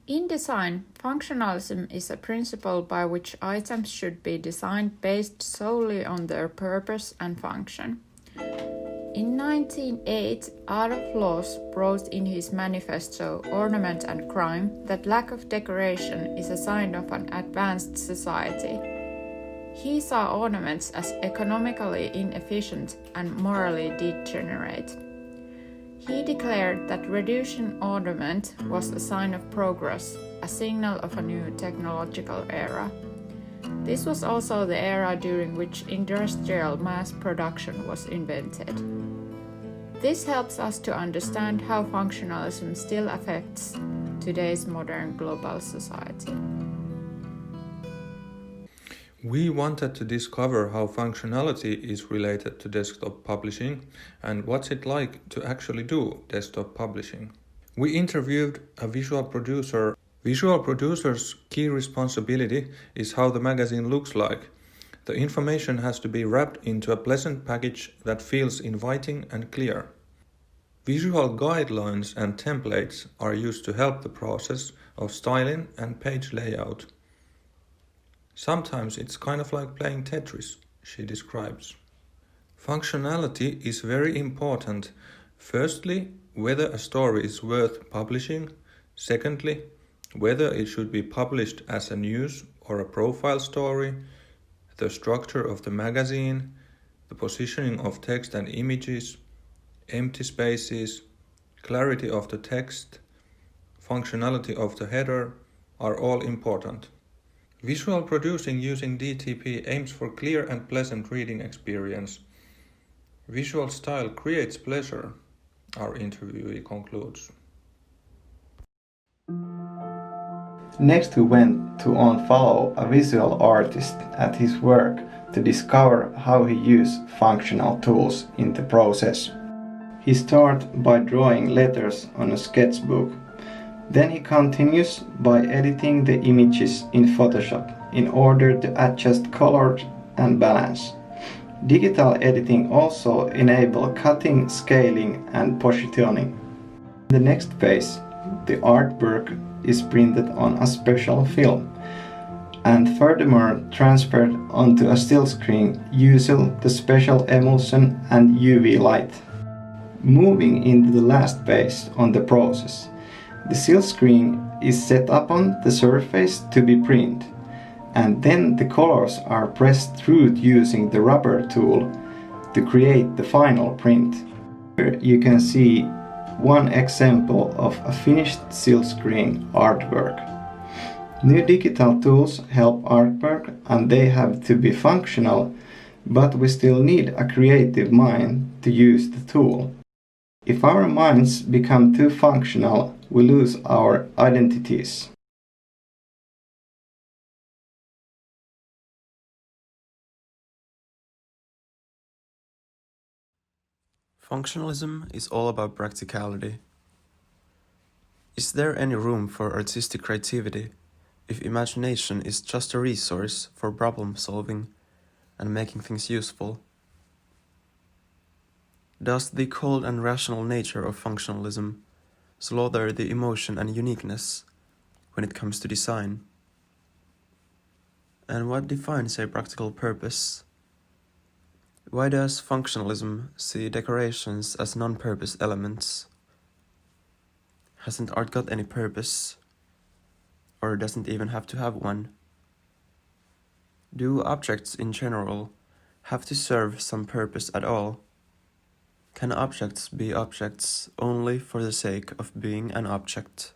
In design, functionalism is a principle by which items should be designed based solely on their purpose and function. In 1908, Adolf Loos wrote in his manifesto Ornament and Crime that lack of decoration is a sign of an advanced society. He saw ornaments as economically inefficient and morally degenerate. He declared that reducing ornament was a sign of progress, a signal of a new technological era. This was also the era during which industrial mass production was invented. This helps us to understand how functionalism still affects today's modern global society. We wanted to discover how functionality is related to desktop publishing and what's it like to actually do desktop publishing. We interviewed a visual producer. Visual producer's key responsibility is how the magazine looks like. The information has to be wrapped into a pleasant package that feels inviting and clear. Visual guidelines and templates are used to help the process of styling and page layout. Sometimes it's kind of like playing Tetris, she describes. Functionality is very important. Firstly, whether a story is worth publishing. Secondly, whether it should be published as a news or a profile story, the structure of the magazine, the positioning of text and images, empty spaces, clarity of the text, functionality of the header are all important. Visual producing using DTP aims for clear and pleasant reading experience. Visual style creates pleasure, our interviewee concludes. Next we went to unfollow a visual artist at his work to discover how he used functional tools in the process. He starts by drawing letters on a sketchbook. Then he continues by editing the images in Photoshop in order to adjust colors and balance. Digital editing also enables cutting, scaling and positioning. In the next phase, the artwork is printed on a special film and furthermore transferred onto a still screen using the special emulsion and UV light. Moving into the last phase on the process, the silk screen is set up on the surface to be printed, and then the colors are pressed through using the rubber tool to create the final print. Here you can see one example of a finished silk screen artwork. New digital tools help artwork and they have to be functional, but we still need a creative mind to use the tool. If our minds become too functional, we lose our identities. Functionalism is all about practicality. Is there any room for artistic creativity if imagination is just a resource for problem solving and making things useful? Does the cold and rational nature of functionalism slaughter the emotion and uniqueness when it comes to design? And what defines a practical purpose? Why does functionalism see decorations as non-purpose elements? Hasn't art got any purpose? Or doesn't even have to have one? Do objects in general have to serve some purpose at all? Can objects be objects only for the sake of being an object?